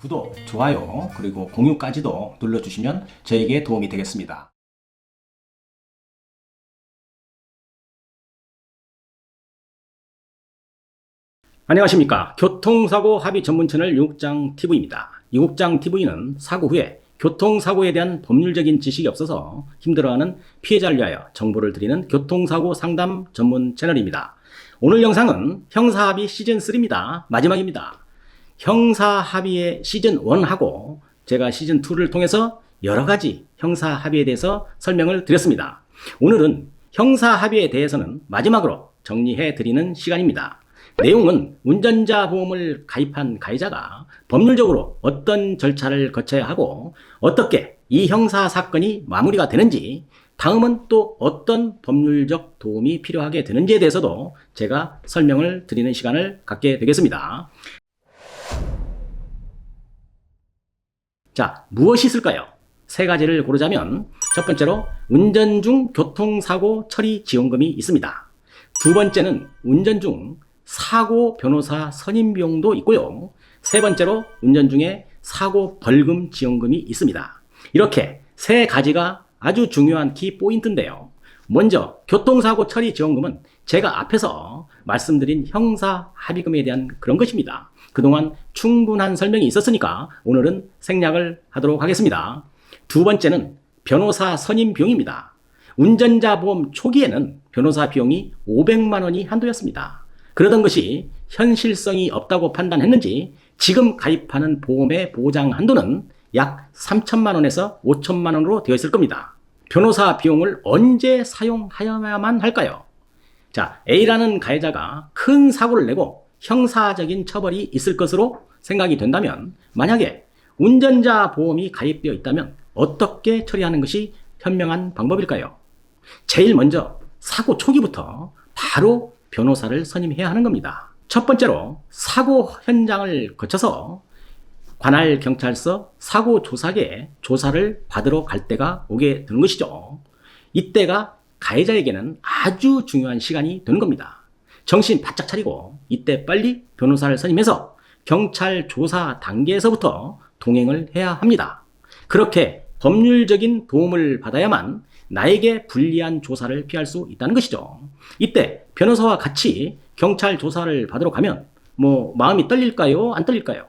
구독, 좋아요, 그리고 공유까지도 눌러주시면 저에게 도움이 되겠습니다. 안녕하십니까. 교통사고 합의 전문 채널 유국장TV입니다. 유국장TV는 사고 후에 교통사고에 대한 법률적인 지식이 없어서 힘들어하는 피해자를 위하여 정보를 드리는 교통사고 상담 전문 채널입니다. 오늘 영상은 형사합의 시즌3입니다. 마지막입니다. 형사합의의 시즌1하고 제가 시즌2를 통해서 여러가지 형사합의에 대해서 설명을 드렸습니다. 오늘은 형사합의에 대해서는 마지막으로 정리해 드리는 시간입니다. 내용은 운전자 보험을 가입한 가해자가 법률적으로 어떤 절차를 거쳐야 하고 어떻게 이 형사 사건이 마무리가 되는지, 다음은 또 어떤 법률적 도움이 필요하게 되는지에 대해서도 제가 설명을 드리는 시간을 갖게 되겠습니다. 자, 무엇이 있을까요? 세 가지를 고르자면 첫 번째로 운전 중 교통사고 처리 지원금이 있습니다. 두 번째는 운전 중 사고 변호사 선임 비용도 있고요. 세 번째로 운전 중에 사고 벌금 지원금이 있습니다. 이렇게 세 가지가 아주 중요한 키포인트인데요. 먼저 교통사고 처리 지원금은 제가 앞에서 말씀드린 형사 합의금에 대한 그런 것입니다. 그동안 충분한 설명이 있었으니까 오늘은 생략을 하도록 하겠습니다. 두 번째는 변호사 선임 비용입니다. 운전자 보험 초기에는 변호사 비용이 500만 원이 한도였습니다. 그러던 것이 현실성이 없다고 판단했는지 지금 가입하는 보험의 보장 한도는 약 3천만 원에서 5천만 원으로 되어 있을 겁니다. 변호사 비용을 언제 사용하여야만 할까요? 자, A라는 가해자가 큰 사고를 내고 형사적인 처벌이 있을 것으로 생각이 된다면, 만약에 운전자 보험이 가입되어 있다면 어떻게 처리하는 것이 현명한 방법일까요? 제일 먼저 사고 초기부터 바로 변호사를 선임해야 하는 겁니다. 첫 번째로 사고 현장을 거쳐서 관할 경찰서 사고조사계에 조사를 받으러 갈 때가 오게 되는 것이죠. 이때가 가해자에게는 아주 중요한 시간이 되는 겁니다. 정신 바짝 차리고 이때 빨리 변호사를 선임해서 경찰 조사 단계에서부터 동행을 해야 합니다. 그렇게 법률적인 도움을 받아야만 나에게 불리한 조사를 피할 수 있다는 것이죠. 이때 변호사와 같이 경찰 조사를 받으러 가면 마음이 떨릴까요? 안 떨릴까요?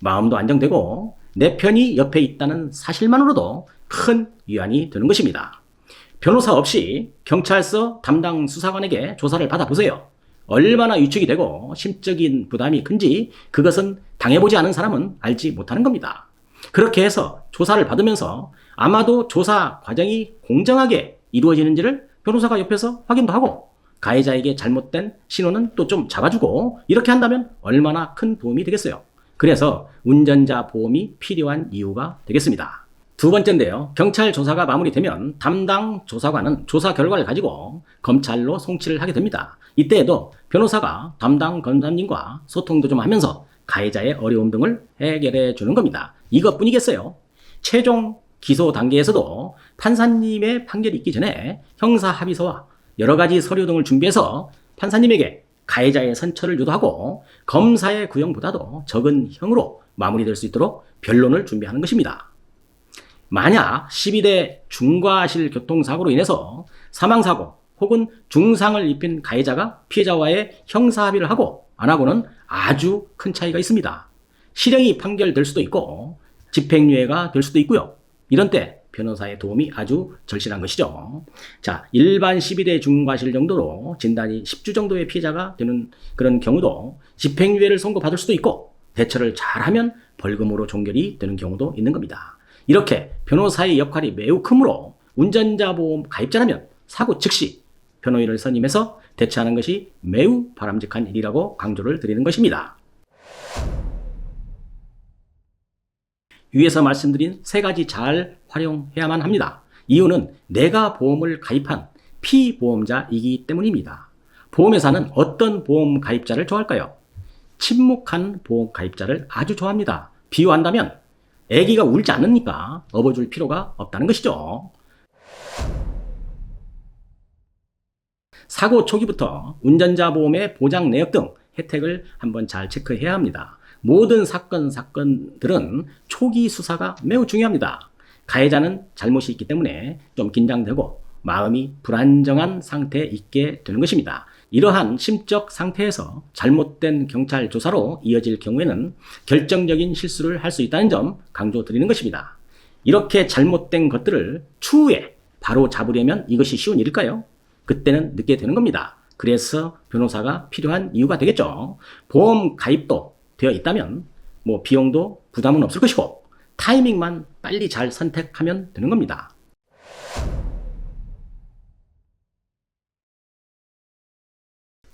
마음도 안정되고 내 편이 옆에 있다는 사실만으로도 큰 위안이 되는 것입니다. 변호사 없이 경찰서 담당 수사관에게 조사를 받아보세요. 얼마나 위축이 되고 심적인 부담이 큰지 그것은 당해보지 않은 사람은 알지 못하는 겁니다. 그렇게 해서 조사를 받으면서 아마도 조사 과정이 공정하게 이루어지는지를 변호사가 옆에서 확인도 하고 가해자에게 잘못된 신호는 또 좀 잡아주고, 이렇게 한다면 얼마나 큰 도움이 되겠어요. 그래서 운전자 보험이 필요한 이유가 되겠습니다. 두 번째인데요. 경찰 조사가 마무리되면 담당 조사관은 조사 결과를 가지고 검찰로 송치를 하게 됩니다. 이때에도 변호사가 담당 검사님과 소통도 좀 하면서 가해자의 어려움 등을 해결해 주는 겁니다. 이것뿐이겠어요? 최종 기소 단계에서도 판사님의 판결이 있기 전에 형사 합의서와 여러 가지 서류 등을 준비해서 판사님에게 가해자의 선처를 유도하고 검사의 구형보다도 적은 형으로 마무리될 수 있도록 변론을 준비하는 것입니다. 만약 12대 중과실 교통사고로 인해서 사망사고 혹은 중상을 입힌 가해자가 피해자와의 형사합의를 하고 안 하고는 아주 큰 차이가 있습니다. 실형이 판결될 수도 있고 집행유예가 될 수도 있고요. 이런 때 변호사의 도움이 아주 절실한 것이죠. 자, 일반 12대 중과실 정도로 진단이 10주 정도의 피해자가 되는 그런 경우도 집행유예를 선고받을 수도 있고 대처를 잘하면 벌금으로 종결이 되는 경우도 있는 겁니다. 이렇게 변호사의 역할이 매우 크므로 운전자 보험 가입자라면 사고 즉시 변호인을 선임해서 대처하는 것이 매우 바람직한 일이라고 강조를 드리는 것입니다. 위에서 말씀드린 세 가지 잘 활용해야만 합니다. 이유는 내가 보험을 가입한 피보험자이기 때문입니다. 보험회사는 어떤 보험 가입자를 좋아할까요? 침묵한 보험 가입자를 아주 좋아합니다. 비유한다면 아기가 울지 않으니까 업어줄 필요가 없다는 것이죠. 사고 초기부터 운전자 보험의 보장 내역 등 혜택을 한번 잘 체크해야 합니다. 모든 사건들은 초기 수사가 매우 중요합니다. 가해자는 잘못이 있기 때문에 좀 긴장되고 마음이 불안정한 상태에 있게 되는 것입니다. 이러한 심적 상태에서 잘못된 경찰 조사로 이어질 경우에는 결정적인 실수를 할 수 있다는 점 강조드리는 것입니다. 이렇게 잘못된 것들을 추후에 바로 잡으려면 이것이 쉬운 일일까요? 그때는 늦게 되는 겁니다. 그래서 변호사가 필요한 이유가 되겠죠. 보험 가입도 되어 있다면 비용도 부담은 없을 것이고 타이밍만 빨리 잘 선택하면 되는 겁니다.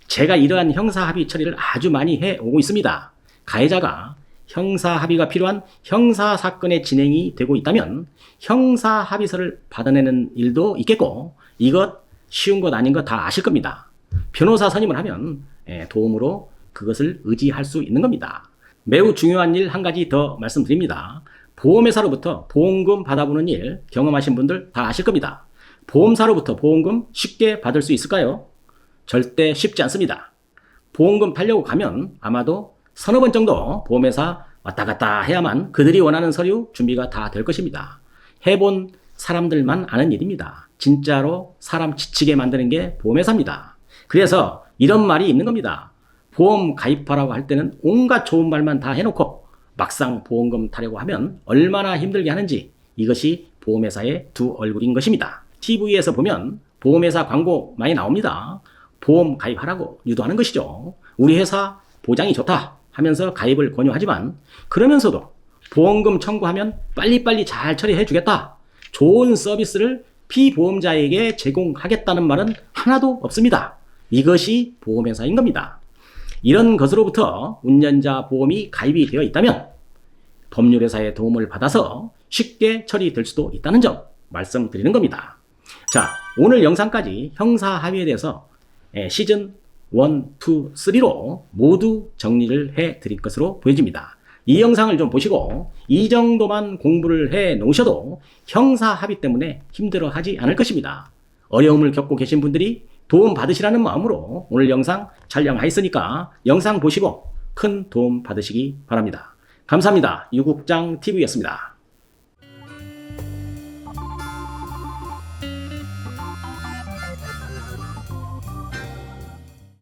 제가 이러한 형사합의 처리를 아주 많이 해오고 있습니다. 가해자가 형사합의가 필요한 형사사건의 진행이 되고 있다면 형사합의서를 받아내는 일도 있겠고 이것 쉬운 것 아닌 것 다 아실 겁니다. 변호사 선임을 하면 도움으로 그것을 의지할 수 있는 겁니다. 매우 중요한 일 한 가지 더 말씀드립니다. 보험회사로부터 보험금 받아보는 일 경험하신 분들 다 아실 겁니다. 보험사로부터 보험금 쉽게 받을 수 있을까요? 절대 쉽지 않습니다. 보험금 타려고 가면 아마도 서너 번 정도 보험회사 왔다 갔다 해야만 그들이 원하는 서류 준비가 다 될 것입니다. 해본 사람들만 아는 일입니다. 진짜로 사람 지치게 만드는 게 보험회사입니다. 그래서 이런 말이 있는 겁니다. 보험 가입하라고 할 때는 온갖 좋은 말만 다 해놓고 막상 보험금 타려고 하면 얼마나 힘들게 하는지 이것이 보험회사의 두 얼굴인 것입니다. TV에서 보면 보험회사 광고 많이 나옵니다. 보험 가입하라고 유도하는 것이죠. 우리 회사 보장이 좋다 하면서 가입을 권유하지만 그러면서도 보험금 청구하면 빨리빨리 잘 처리해 주겠다. 좋은 서비스를 피보험자에게 제공하겠다는 말은 하나도 없습니다. 이것이 보험회사인 겁니다. 이런 것으로부터 운전자 보험이 가입이 되어 있다면 법률회사의 도움을 받아서 쉽게 처리될 수도 있다는 점 말씀드리는 겁니다. 자, 오늘 영상까지 형사합의에 대해서 시즌 1, 2, 3로 모두 정리를 해 드릴 것으로 보여집니다. 이 영상을 좀 보시고 이 정도만 공부를 해 놓으셔도 형사합의 때문에 힘들어하지 않을 것입니다. 어려움을 겪고 계신 분들이 도움 받으시라는 마음으로 오늘 영상 촬영하였으니까 영상 보시고 큰 도움 받으시기 바랍니다. 감사합니다. 유국장TV였습니다.